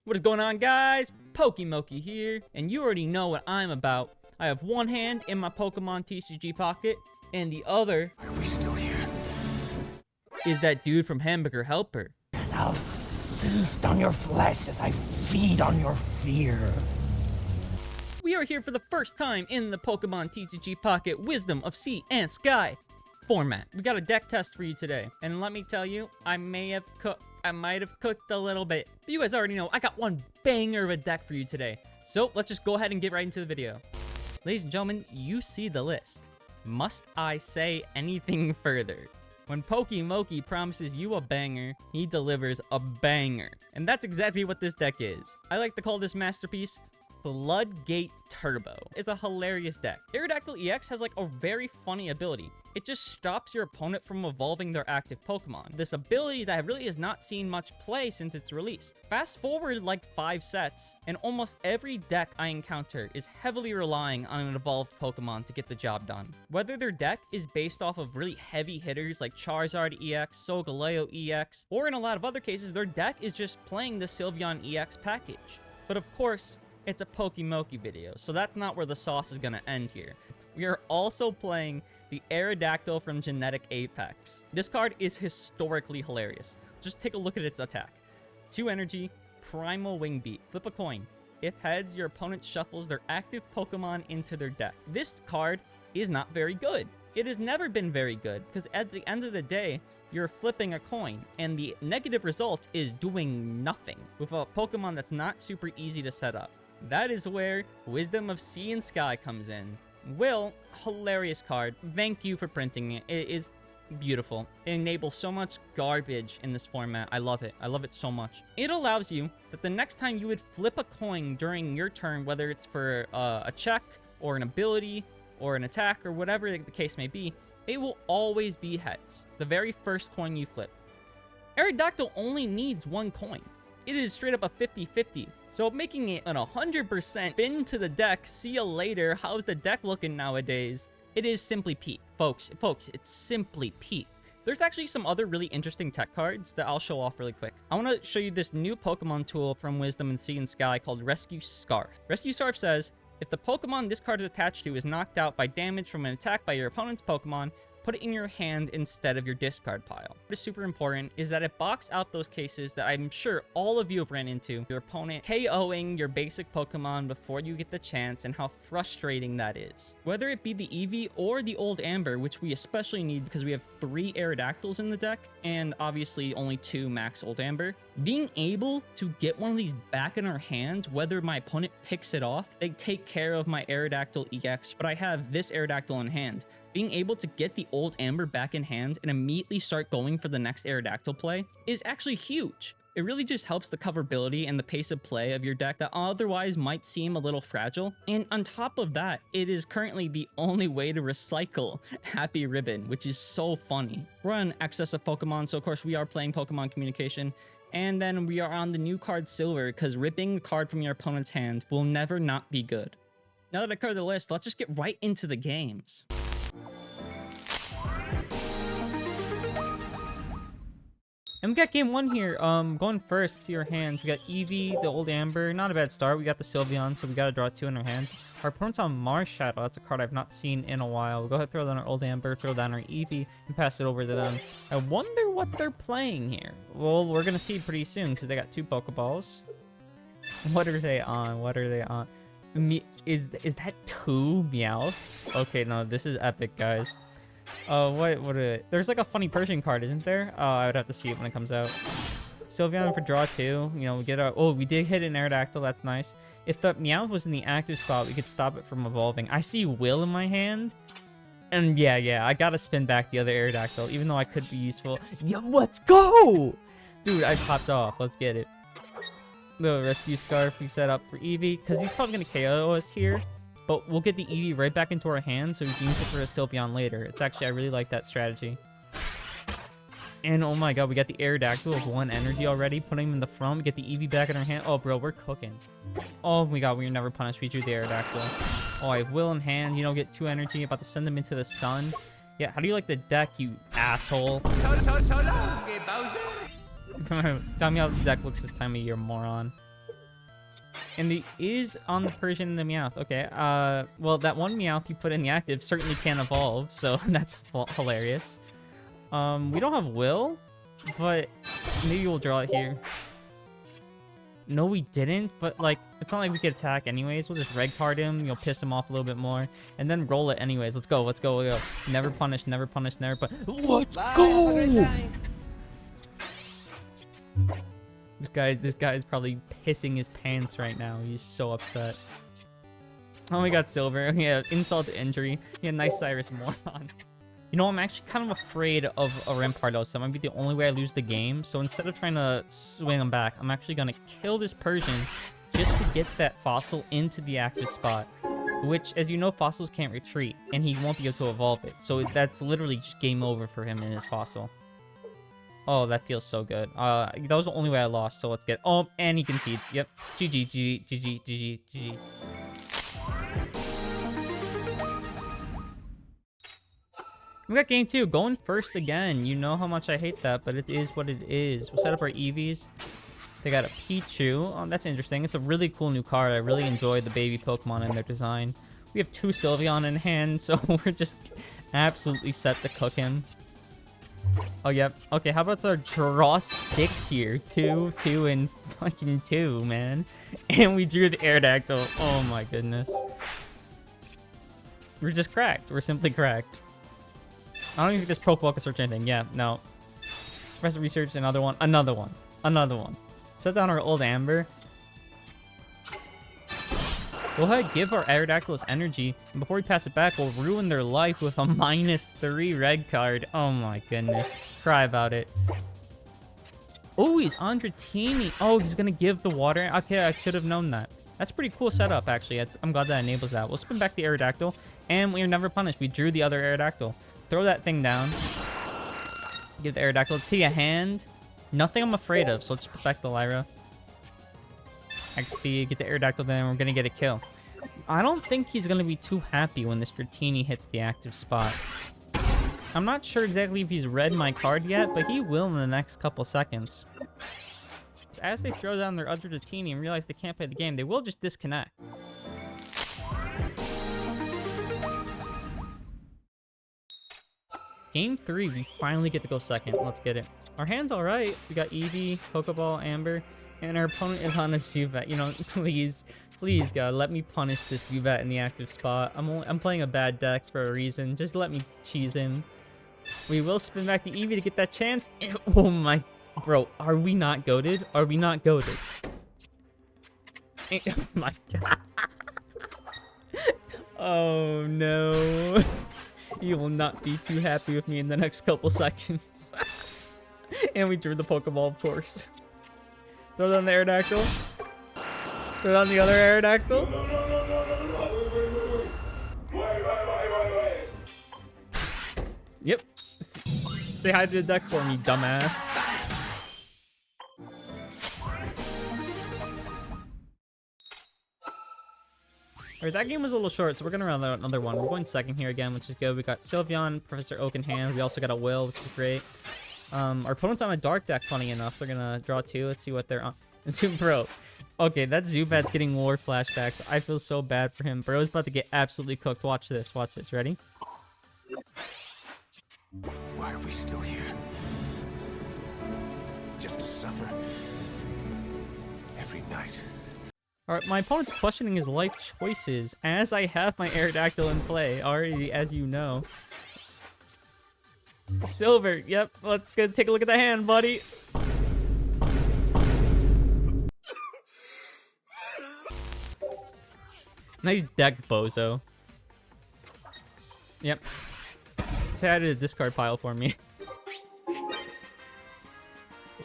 What is going on, guys? Pokemon here, and you already know what I'm about. I have one hand in my Pokemon TCG Pocket, and the other... Are we still here? ...is that dude from Hamburger Helper. I'll feast on your flesh as I feed on your fear. We are here for the first time in the Pokemon TCG Pocket Wisdom of Sea and Sky format. We got a deck test for you today, and let me tell you, I might have cooked a little bit. But you guys already know I got one banger of a deck for you today. So let's just go ahead and get right into the video. Ladies and gentlemen, you see the list. Must I say anything further? When Pokemon promises you a banger, he delivers a banger. And that's exactly what this deck is. I like to call this masterpiece Floodgate Turbo. It's a hilarious deck. Aerodactyl EX has like a very funny ability. It just stops your opponent from evolving their active Pokemon. This ability that really has not seen much play since its release. Fast forward like 5 sets, and almost every deck I encounter is heavily relying on an evolved Pokemon to get the job done. Whether their deck is based off of really heavy hitters like Charizard EX, Solgaleo EX, or in a lot of other cases, their deck is just playing the Sylveon EX package. But of course, it's a Pokemon video, so that's not where the sauce is gonna end here. We are also playing the Aerodactyl from Genetic Apex. This card is historically hilarious. Just take a look at its attack. 2 energy, Primal Wing Beat. Flip a coin. If heads, your opponent shuffles their active Pokemon into their deck. This card is not very good. It has never been very good, because at the end of the day, you're flipping a coin, and the negative result is doing nothing with a Pokemon that's not super easy to set up. That is where Wisdom of Sea and Sky comes in. Will, hilarious card. Thank you for printing it. It is beautiful. It enables so much garbage in this format. I love it. I love it so much. It allows you that the next time you would flip a coin during your turn, whether it's for a check or an ability or an attack or whatever the case may be, it will always be heads. The very first coin you flip. Aerodactyl only needs 1 coin. It is straight up a 50-50. So making it an 100% spin to the deck, see you later, how's the deck looking nowadays? It is simply peak. Folks, it's simply peak. There's actually some other really interesting tech cards that I'll show off really quick. I want to show you this new Pokemon tool from Wisdom and Sea and Sky called Rescue Scarf. Rescue Scarf says, if the Pokemon this card is attached to is knocked out by damage from an attack by your opponent's Pokemon, put it in your hand instead of your discard pile. What is super important is that it blocks out those cases that I'm sure all of you have ran into. Your opponent KOing your basic Pokemon before you get the chance, and how frustrating that is. Whether it be the Eevee or the Old Amber, which we especially need because we have 3 Aerodactyls in the deck, and obviously only 2 max Old Amber. Being able to get one of these back in our hand, whether my opponent picks it off, they take care of my Aerodactyl EX, but I have this Aerodactyl in hand. Being able to get the Old Amber back in hand and immediately start going for the next Aerodactyl play is actually huge. It really just helps the coverability and the pace of play of your deck that otherwise might seem a little fragile. And on top of that, it is currently the only way to recycle Happy Ribbon, which is so funny. We're on excess of Pokemon, so of course we are playing Pokemon Communication. And then we are on the new card Silver, because ripping a card from your opponent's hand will never not be good. Now that I covered the list, let's just get right into the games. And we got game 1 here. Going first to your hands, we got Eevee, the Old Amber. Not a bad start. We got the Sylveon, so we got to draw 2 in our hand. Our opponent's on Mars Shadow. That's a card I've not seen in a while. We'll go ahead, throw down our Old Amber, throw down our Eevee, and pass it over to them. I wonder what they're playing here. Well, we're going to see pretty soon, because they got 2 Pokeballs. What are they on? What are they on? Is that 2 Meowth? Okay, no, this is epic, guys. There's like a funny Persian card, isn't there? I would have to see it when it comes out. Sylveon for draw 2. You know, we get our... Oh, we did hit an Aerodactyl. That's nice. If the Meowth was in the active spot, we could stop it from evolving. I see Will in my hand. And yeah, I gotta spin back the other Aerodactyl, even though I could be useful. Yo, let's go! Dude, I popped off. Let's get it. The Rescue Scarf we set up for Eevee, because he's probably gonna KO us here. But we'll get the Eevee right back into our hands so we can use it for a Sylveon later. It's actually, I really like that strategy. And oh my god, we got the Aerodactyl with 1 energy already. Putting him in the front, we get the Eevee back in our hand. Oh, bro, we're cooking. Oh my god, we were never punished. We drew the Aerodactyl. Oh, I have Will in hand. You know, get 2 energy. About to send them into the sun. Yeah, how do you like the deck, you asshole? So long, Bowser. Tell me how the deck looks this time of year, moron. And he is on the Persian and the Meowth. Okay, well, that one Meowth you put in the active certainly can't evolve, so that's hilarious. We don't have Will, but maybe we'll draw it here. No, we didn't, but, like, it's not like we could attack anyways. We'll just red card him, you'll piss him off a little bit more, and then roll it anyways. Let's go, let's go, let's go. Never punish, never punish, never punish. Let's go! This guy is probably pissing his pants right now. He's so upset. Oh, we got Silver. Yeah, insult to injury. Yeah, nice Cyrus Moron. You know, I'm actually kind of afraid of a Rampardos. That might be the only way I lose the game. So instead of trying to swing him back, I'm actually going to kill this Persian just to get that fossil into the active spot. Which, as you know, fossils can't retreat, and he won't be able to evolve it. So that's literally just game over for him in his fossil. Oh, that feels so good. That was the only way I lost, so let's get... Oh, and he concedes. Yep. GG, GG, GG, GG, GG. We got game 2, going first again. You know how much I hate that, but it is what it is. We'll set up our EVs. They got a Pichu. Oh, that's interesting. It's a really cool new card. I really enjoy the baby Pokemon and their design. We have 2 Sylveon in hand, so we're just absolutely set to cook him. Oh, yep. Okay, how about our draw 6 here? 2, 2, and fucking 2, man. And we drew the Aerodactyl. Oh my goodness. We're just cracked. We're simply cracked. I don't even think this Pokeball can search anything. Yeah, no. Press research, another one, another one, another one. Set down our old Amber. We'll ahead give our Aerodactyl's energy, and before we pass it back, we'll ruin their life with a -3 red card. Oh my goodness. Cry about it. Oh, he's Andratini. Oh, he's gonna give the water. Okay, I should have known that. That's a pretty cool setup, actually. I'm glad that enables that. We'll spin back the Aerodactyl, and we are never punished. We drew the other Aerodactyl. Throw that thing down. Give the Aerodactyl. Let's see a hand. Nothing I'm afraid of, so let's put back the Lyra. XP, get the Aerodactyl, then we're gonna get a kill. I don't think he's gonna be too happy when this Dratini hits the active spot. I'm not sure exactly if he's read my card yet, but he will in the next couple seconds. As they throw down their other Dratini and realize they can't play the game, they will just disconnect. Game 3, we finally get to go second. Let's get it. Our hand's alright. We got Eevee, Pokeball, Amber, and our opponent is on a Zubat. You know, please, please, God, let me punish this Zubat in the active spot. I'm playing a bad deck for a reason. Just let me cheese him. We will spin back to Eevee to get that chance. And, oh my... Bro, are we not goated? Are we not goated? Oh my God. Oh no. You will not be too happy with me in the next couple seconds. And we drew the Pokeball, of course. Throw down the Aerodactyl. Throw down the other Aerodactyl. Yep. Say hi to the deck for me, dumbass. Alright, that game was a little short, so we're gonna run another one. We're going second here again, which is good. We got Sylveon, Professor Oak in hand. We also got a Will, which is great. Our opponent's on a dark deck, funny enough. They're gonna draw 2. Let's see what they're on. Bro. Okay, that Zubat's getting war flashbacks. I feel so bad for him. Bro's about to get absolutely cooked. Watch this. Watch this. Ready? Why are we still here? Just to suffer every night. Alright, my opponent's questioning his life choices as I have my Aerodactyl in play, already, as you know. Silver, yep, let's go take a look at the hand, buddy. Nice deck, bozo. Yep. Say hi to the discard pile for me.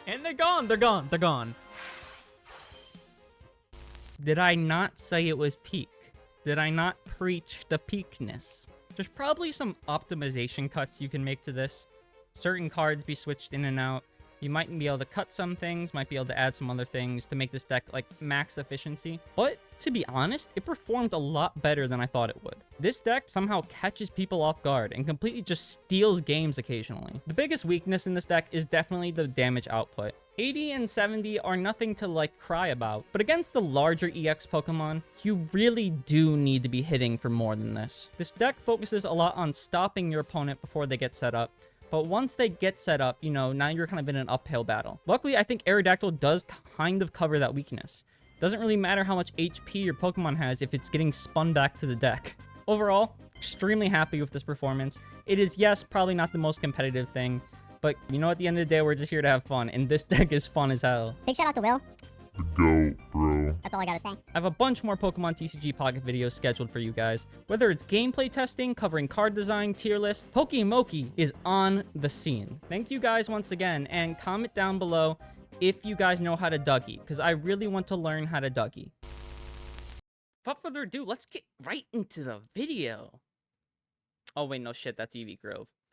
And they're gone, they're gone, they're gone. Did I not say it was peak? Did I not preach the peakness? There's probably some optimization cuts you can make to this. Certain cards be switched in and out. You might be able to cut some things, might be able to add some other things to make this deck like max efficiency. But to be honest, it performed a lot better than I thought it would. This deck somehow catches people off guard and completely just steals games occasionally. The biggest weakness in this deck is definitely the damage output. 80 and 70 are nothing to like cry about, but against the larger EX Pokemon, you really do need to be hitting for more than this. This deck focuses a lot on stopping your opponent before they get set up, but once they get set up, you know, now you're kind of in an uphill battle. Luckily, I think Aerodactyl does kind of cover that weakness. Doesn't really matter how much HP your Pokemon has if it's getting spun back to the deck. Overall, extremely happy with this performance. It is, yes, probably not the most competitive thing, but you know, at the end of the day, we're just here to have fun, and this deck is fun as hell. Big shout out to Will. The GOAT, bro. That's all I gotta say. I have a bunch more Pokemon TCG Pocket videos scheduled for you guys. Whether it's gameplay testing, covering card design, tier list, Pokemoki is on the scene. Thank you guys once again, and comment down below if you guys know how to Dougie, because I really want to learn how to Dougie. Without further ado, let's get right into the video. Oh wait, no shit, that's Eevee Grove.